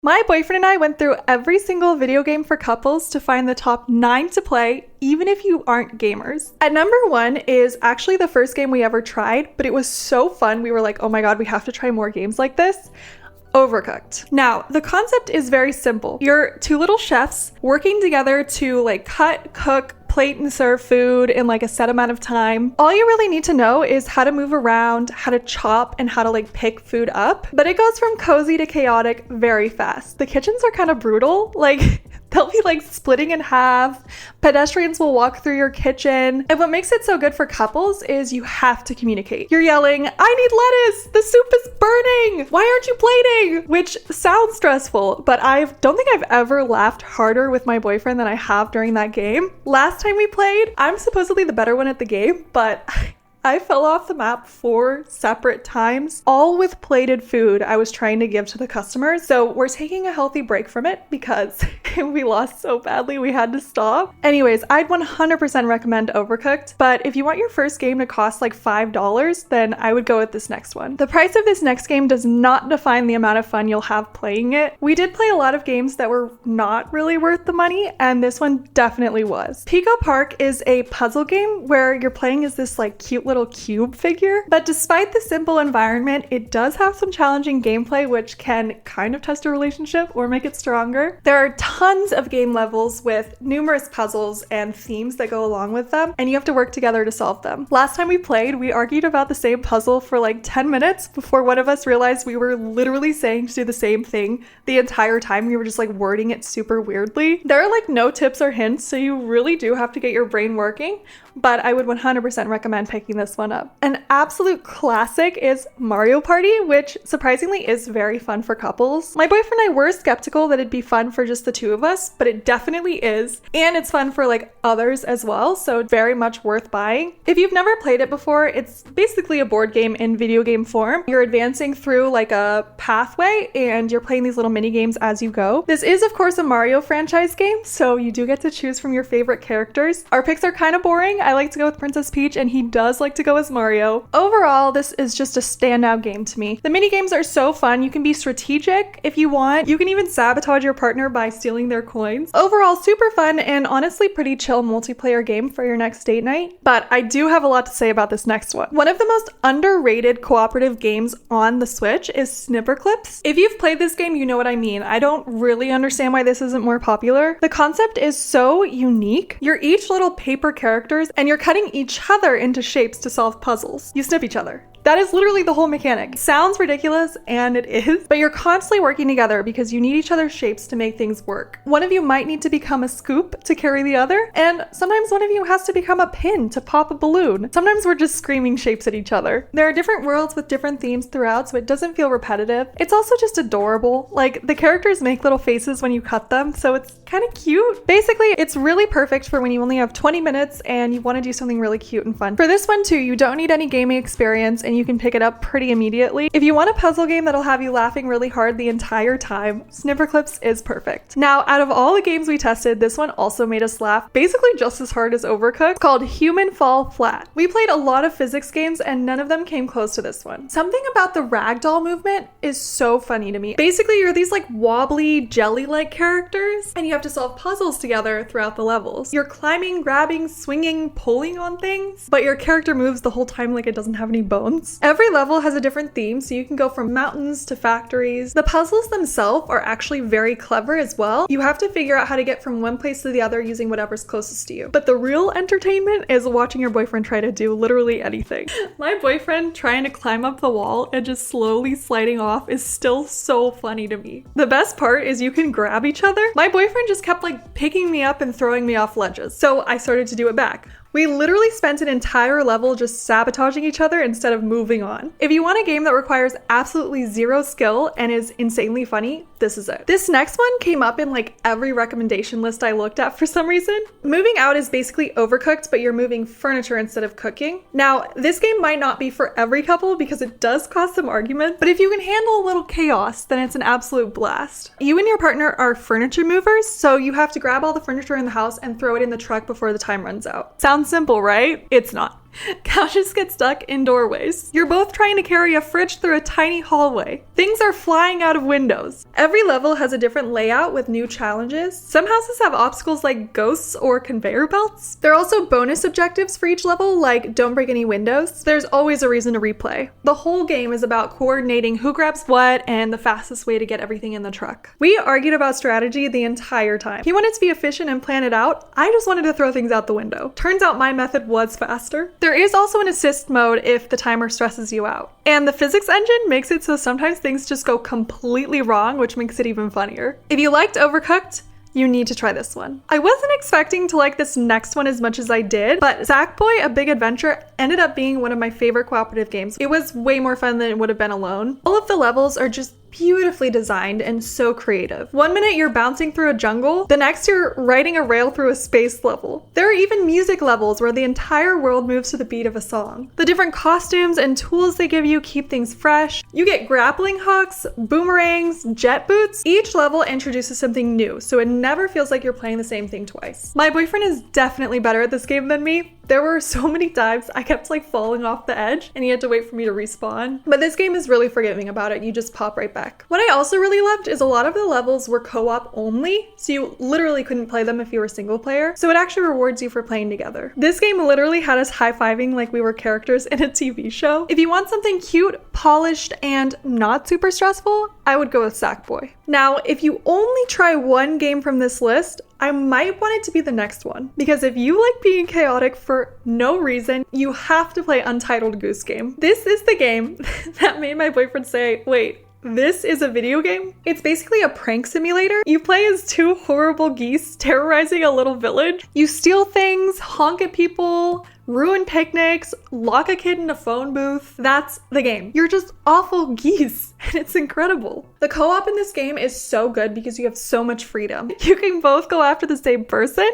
My boyfriend and I went through every single video game for couples to find the top 9 to play, even if you aren't gamers. At number 1 is actually the first game we ever tried, but it was so fun. We were like, oh my god, we have to try more games like this. Overcooked. Now, the concept is very simple. You're two little chefs working together to like cut, cook, plate, and serve food in like a set amount of time. All you really need to know is how to move around, how to chop, and how to like pick food up. But it goes from cozy to chaotic very fast. The kitchens are kind of brutal. Like, they'll be like splitting in half. Pedestrians will walk through your kitchen. And what makes it so good for couples is you have to communicate. You're yelling, I need lettuce! The soup is burning! Why aren't you plating? Which sounds stressful, but I don't think I've ever laughed harder with my boyfriend than I have during that game. Last time we played, I'm supposedly the better one at the game, but I fell off the map 4 separate times, all with plated food I was trying to give to the customers. So we're taking a healthy break from it because we lost so badly we had to stop. Anyways, I'd 100% recommend Overcooked, but if you want your first game to cost like $5, then I would go with this next one. The price of this next game does not define the amount of fun you'll have playing it. We did play a lot of games that were not really worth the money, and this one definitely was. Pico Park is a puzzle game where you're playing as this like cute little cube figure, but despite the simple environment, it does have some challenging gameplay which can kind of test a relationship or make it stronger. There are tons of game levels with numerous puzzles and themes that go along with them, and you have to work together to solve them. Last time we played, we argued about the same puzzle for like 10 minutes before one of us realized we were literally saying to do the same thing the entire time. We were just like wording it super weirdly. There are like no tips or hints, so you really do have to get your brain working, but I would 100% recommend picking this one up. An absolute classic is Mario Party, which surprisingly is very fun for couples. My boyfriend and I were skeptical that it'd be fun for just the two of us, but it definitely is. And it's fun for like others as well, so very much worth buying. If you've never played it before, it's basically a board game in video game form. You're advancing through like a pathway and you're playing these little mini games as you go. This is of course a Mario franchise game, so you do get to choose from your favorite characters. Our picks are kind of boring. I like to go with Princess Peach and he does like to go as Mario. Overall, this is just a standout game to me. The mini games are so fun. You can be strategic if you want. You can even sabotage your partner by stealing their coins. Overall, super fun and honestly pretty chill multiplayer game for your next date night. But I do have a lot to say about this next one. One of the most underrated cooperative games on the Switch is Snipperclips. If you've played this game, you know what I mean. I don't really understand why this isn't more popular. The concept is so unique. You're each little paper characters and you're cutting each other into shapes to solve puzzles. You snip each other. That is literally the whole mechanic. Sounds ridiculous, and it is, but you're constantly working together because you need each other's shapes to make things work. One of you might need to become a scoop to carry the other, and sometimes one of you has to become a pin to pop a balloon. Sometimes we're just screaming shapes at each other. There are different worlds with different themes throughout, so it doesn't feel repetitive. It's also just adorable. Like, the characters make little faces when you cut them, so it's kind of cute. Basically, it's really perfect for when you only have 20 minutes and you want to do something really cute and fun. For this one too, you don't need any gaming experience and you can pick it up pretty immediately. If you want a puzzle game that'll have you laughing really hard the entire time, Snipperclips is perfect. Now, out of all the games we tested, this one also made us laugh basically just as hard as Overcooked. It's called Human Fall Flat. We played a lot of physics games and none of them came close to this one. Something about the ragdoll movement is so funny to me. Basically, you're these like wobbly jelly-like characters and you have to solve puzzles together throughout the levels. You're climbing, grabbing, swinging, pulling on things, but your character moves the whole time like it doesn't have any bones. Every level has a different theme, so you can go from mountains to factories. The puzzles themselves are actually very clever as well. You have to figure out how to get from one place to the other using whatever's closest to you. But the real entertainment is watching your boyfriend try to do literally anything. My boyfriend trying to climb up the wall and just slowly sliding off is still so funny to me. The best part is you can grab each other. My boyfriend just kept like picking me up and throwing me off ledges, so I started to do it back. We literally spent an entire level just sabotaging each other instead of moving on. If you want a game that requires absolutely zero skill and is insanely funny, this is it. This next one came up in like every recommendation list I looked at for some reason. Moving Out is basically Overcooked, but you're moving furniture instead of cooking. Now, this game might not be for every couple because it does cause some argument, but if you can handle a little chaos, then it's an absolute blast. You and your partner are furniture movers, so you have to grab all the furniture in the house and throw it in the truck before the time runs out. Sounds simple, right? It's not. Couches get stuck in doorways. You're both trying to carry a fridge through a tiny hallway. Things are flying out of windows. Every level has a different layout with new challenges. Some houses have obstacles like ghosts or conveyor belts. There are also bonus objectives for each level, like don't break any windows. There's always a reason to replay. The whole game is about coordinating who grabs what and the fastest way to get everything in the truck. We argued about strategy the entire time. He wanted to be efficient and plan it out. I just wanted to throw things out the window. Turns out my method was faster. There is also an assist mode if the timer stresses you out. And the physics engine makes it so sometimes things just go completely wrong, which makes it even funnier. If you liked Overcooked, you need to try this one. I wasn't expecting to like this next one as much as I did, but Sackboy: A Big Adventure ended up being one of my favorite cooperative games. It was way more fun than it would have been alone. All of the levels are just beautifully designed and so creative. One minute you're bouncing through a jungle, the next you're riding a rail through a space level. There are even music levels where the entire world moves to the beat of a song. The different costumes and tools they give you keep things fresh. You get grappling hooks, boomerangs, jet boots. Each level introduces something new, so it never feels like you're playing the same thing twice. My boyfriend is definitely better at this game than me. There were so many times I kept like falling off the edge and he had to wait for me to respawn. But this game is really forgiving about it. You just pop right back. What I also really loved is a lot of the levels were co-op only, so you literally couldn't play them if you were single player. So it actually rewards you for playing together. This game literally had us high-fiving like we were characters in a TV show. If you want something cute, polished, and not super stressful, I would go with Sackboy. Now, if you only try one game from this list, I might want it to be the next one, because if you like being chaotic for no reason, you have to play Untitled Goose Game. This is the game that made my boyfriend say, wait, this is a video game? It's basically a prank simulator. You play as two horrible geese terrorizing a little village. You steal things, honk at people, ruin picnics, lock a kid in a phone booth. That's the game. You're just awful geese, and it's incredible. The co-op in this game is so good because you have so much freedom. You can both go after the same person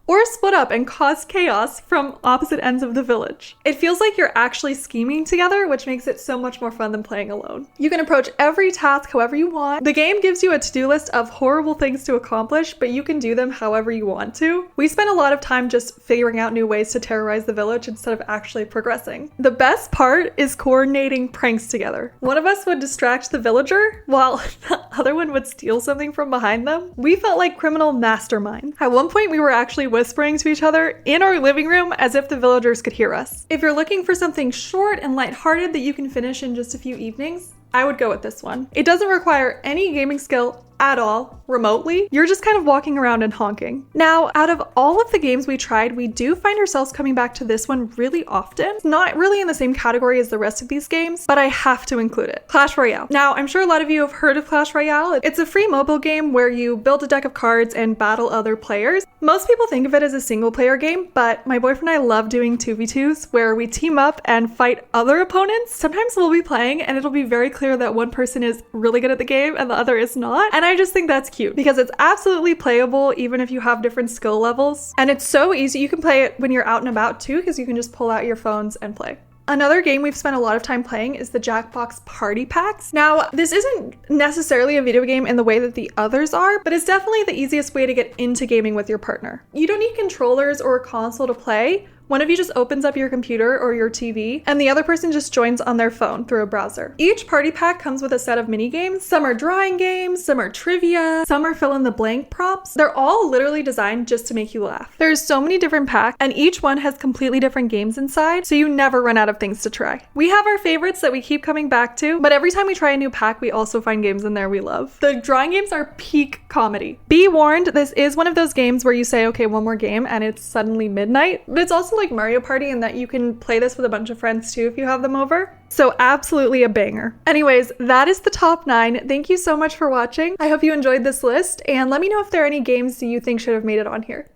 or split up and cause chaos from opposite ends of the village. It feels like you're actually scheming together, which makes it so much more fun than playing alone. You can approach every task however you want. The game gives you a to-do list of horrible things to accomplish, but you can do them however you want to. We spent a lot of time just figuring out new ways to terrorize the village instead of actually progressing. The best part is coordinating pranks together. One of us would distract the villager while the other one would steal something from behind them. We felt like criminal masterminds. At one point, we were actually whispering to each other in our living room as if the villagers could hear us. If you're looking for something short and lighthearted that you can finish in just a few evenings, I would go with this one. It doesn't require any gaming skill at all, remotely. You're just kind of walking around and honking. Now, out of all of the games we tried, we do find ourselves coming back to this one really often. It's not really in the same category as the rest of these games, but I have to include it. Clash Royale. Now, I'm sure a lot of you have heard of Clash Royale. It's a free mobile game where you build a deck of cards and battle other players. Most people think of it as a single player game, but my boyfriend and I love doing 2v2s where we team up and fight other opponents. Sometimes we'll be playing and it'll be very clear that one person is really good at the game and the other is not. And I just think that's cute because it's absolutely playable even if you have different skill levels. And it's so easy. You can play it when you're out and about too because you can just pull out your phones and play. Another game we've spent a lot of time playing is the Jackbox Party Packs. Now, this isn't necessarily a video game in the way that the others are, but it's definitely the easiest way to get into gaming with your partner. You don't need controllers or a console to play. One of you just opens up your computer or your TV, and the other person just joins on their phone through a browser. Each party pack comes with a set of mini games. Some are drawing games, some are trivia, some are fill-in-the-blank prompts. They're all literally designed just to make you laugh. There's so many different packs, and each one has completely different games inside, so you never run out of things to try. We have our favorites that we keep coming back to, but every time we try a new pack, we also find games in there we love. The drawing games are peak comedy. Be warned, this is one of those games where you say, okay, one more game, and it's suddenly midnight, but it's also like Mario Party in that you can play this with a bunch of friends too if you have them over. So absolutely a banger. Anyways, that is the top 9. Thank you so much for watching. I hope you enjoyed this list and let me know if there are any games that you think should have made it on here.